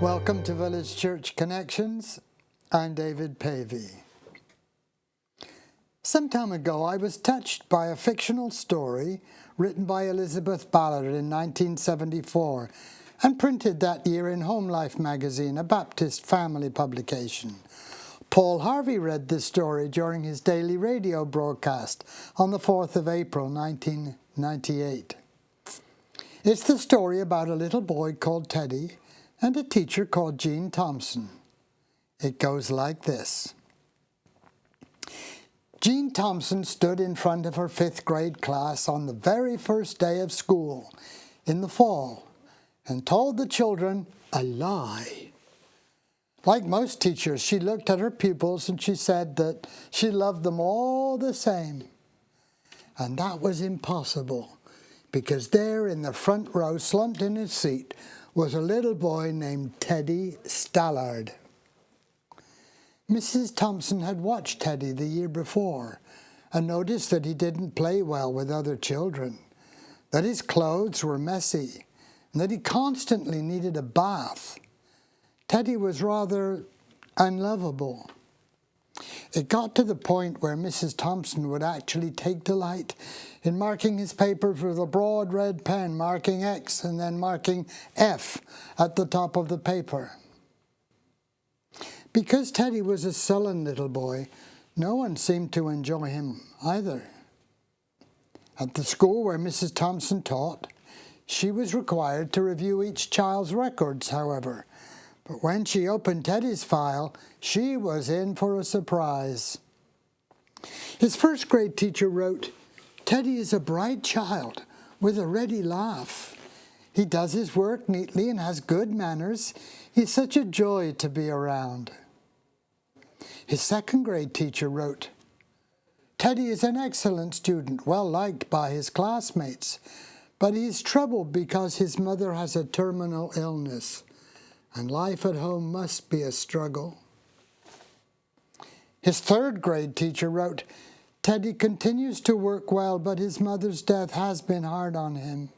Welcome to Village Church Connections. I'm David Pavey. Some time ago, I was touched by a fictional story written by Elizabeth Ballard in 1974 and printed that year in Home Life magazine, a Baptist family publication. Paul Harvey read this story during his daily radio broadcast on the 4th of April, 1998. It's the story about a little boy called Teddy and a teacher called Jean Thompson. It goes like this. Jean Thompson stood in front of her 5th grade class on the very first day of school in the fall and told the children a lie. Like most teachers, she looked at her pupils and she said that she loved them all the same. And that was impossible, because there in the front row, slumped in his seat, was a little boy named Teddy Stallard. Mrs. Thompson had watched Teddy the year before and noticed that he didn't play well with other children, that his clothes were messy, and that he constantly needed a bath. Teddy was rather unlovable. It got to the point where Mrs. Thompson would actually take delight in marking his papers with a broad red pen, marking X and then marking F at the top of the paper. Because Teddy was a sullen little boy, no one seemed to enjoy him either. At the school where Mrs. Thompson taught, she was required to review each child's records, however. But when she opened Teddy's file, she was in for a surprise. His 1st grade teacher wrote, "Teddy is a bright child with a ready laugh. He does his work neatly and has good manners. He's such a joy to be around." His 2nd grade teacher wrote, "Teddy is an excellent student, well liked by his classmates, but he's troubled because his mother has a terminal illness, and life at home must be a struggle." His 3rd grade teacher wrote, "Teddy continues to work well, but his mother's death has been hard on him.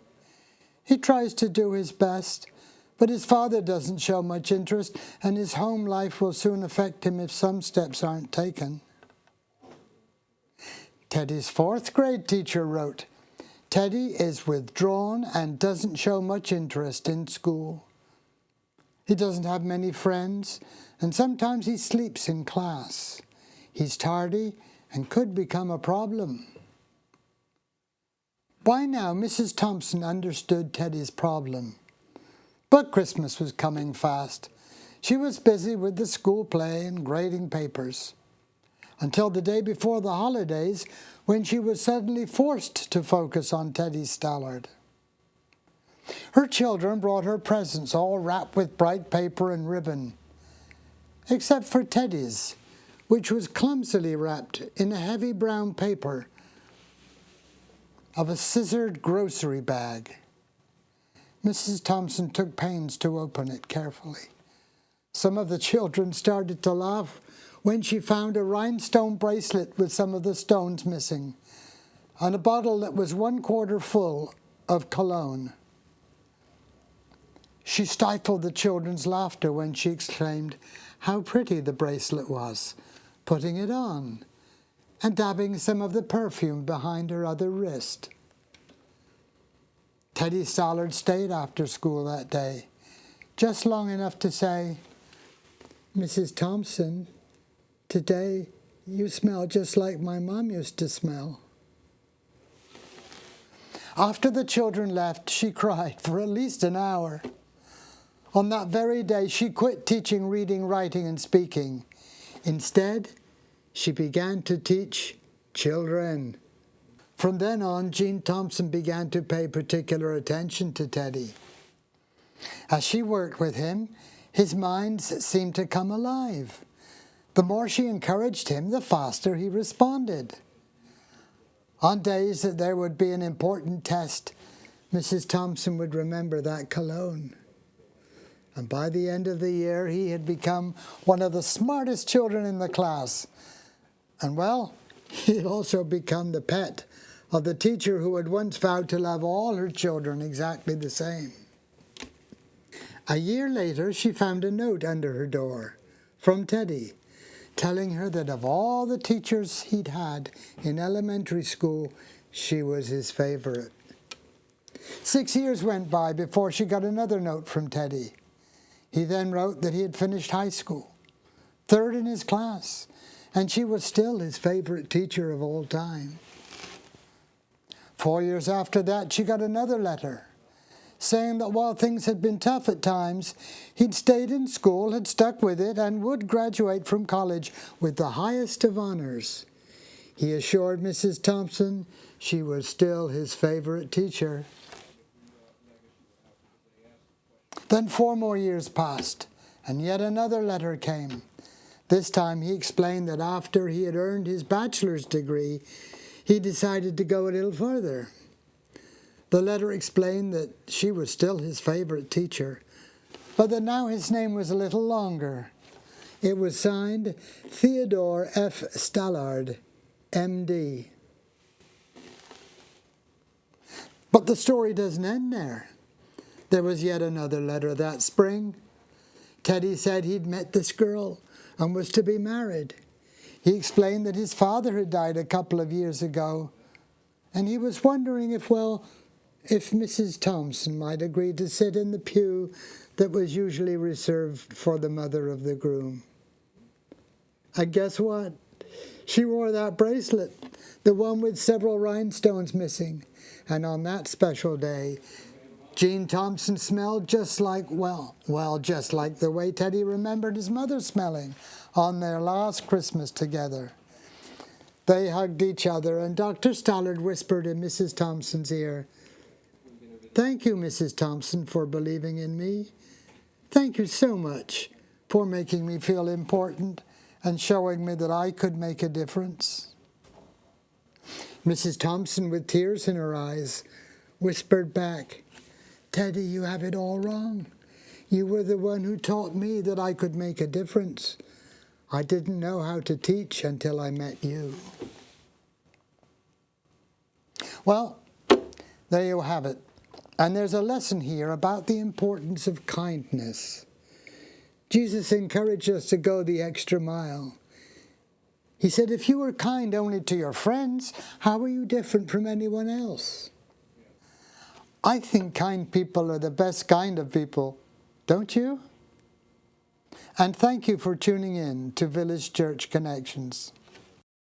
He tries to do his best, but his father doesn't show much interest, and his home life will soon affect him if some steps aren't taken." Teddy's 4th grade teacher wrote, "Teddy is withdrawn and doesn't show much interest in school. He doesn't have many friends, and sometimes he sleeps in class. He's tardy and could become a problem." By now, Mrs. Thompson understood Teddy's problem. But Christmas was coming fast. She was busy with the school play and grading papers, until the day before the holidays, when she was suddenly forced to focus on Teddy Stallard. Her children brought her presents all wrapped with bright paper and ribbon, except for Teddy's, which was clumsily wrapped in a heavy brown paper of a scissored grocery bag. Mrs. Thompson took pains to open it carefully. Some of the children started to laugh when she found a rhinestone bracelet with some of the stones missing, and a bottle that was 1/4 full of cologne. She stifled the children's laughter when she exclaimed how pretty the bracelet was, putting it on and dabbing some of the perfume behind her other wrist. Teddy Stallard stayed after school that day, just long enough to say, "Mrs. Thompson, today you smell just like my mom used to smell." After the children left, she cried for at least an hour. On that very day, she quit teaching reading, writing, and speaking. Instead, she began to teach children. From then on, Jean Thompson began to pay particular attention to Teddy. As she worked with him, his mind seemed to come alive. The more she encouraged him, the faster he responded. On days that there would be an important test, Mrs. Thompson would remember that cologne. And by the end of the year, he had become one of the smartest children in the class. And well, he had also become the pet of the teacher who had once vowed to love all her children exactly the same. A year later, she found a note under her door from Teddy, telling her that of all the teachers he'd had in elementary school, she was his favorite. 6 years went by before she got another note from Teddy. He then wrote that he had finished high school, third in his class, and she was still his favorite teacher of all time. 4 years after that, she got another letter saying that while things had been tough at times, he'd stayed in school, had stuck with it, and would graduate from college with the highest of honors. He assured Mrs. Thompson she was still his favorite teacher. Then 4 more years passed, and yet another letter came. This time he explained that after he had earned his bachelor's degree, he decided to go a little further. The letter explained that she was still his favorite teacher, but that now his name was a little longer. It was signed Theodore F. Stallard, M.D. But the story doesn't end there. There was yet another letter that spring. Teddy said he'd met this girl and was to be married. He explained that his father had died a couple of years ago, and he was wondering if Mrs. Thompson might agree to sit in the pew that was usually reserved for the mother of the groom. And guess what? She wore that bracelet, the one with several rhinestones missing. And on that special day, Jean Thompson smelled just like the way Teddy remembered his mother smelling on their last Christmas together. They hugged each other, and Dr. Stallard whispered in Mrs. Thompson's ear, "Thank you, Mrs. Thompson, for believing in me. Thank you so much for making me feel important and showing me that I could make a difference." Mrs. Thompson, with tears in her eyes, whispered back, "Teddy, you have it all wrong. You were the one who taught me that I could make a difference. I didn't know how to teach until I met you." Well, there you have it. And there's a lesson here about the importance of kindness. Jesus encouraged us to go the extra mile. He said, if you were kind only to your friends, how are you different from anyone else? I think kind people are the best kind of people, don't you? And thank you for tuning in to Village Church Connections.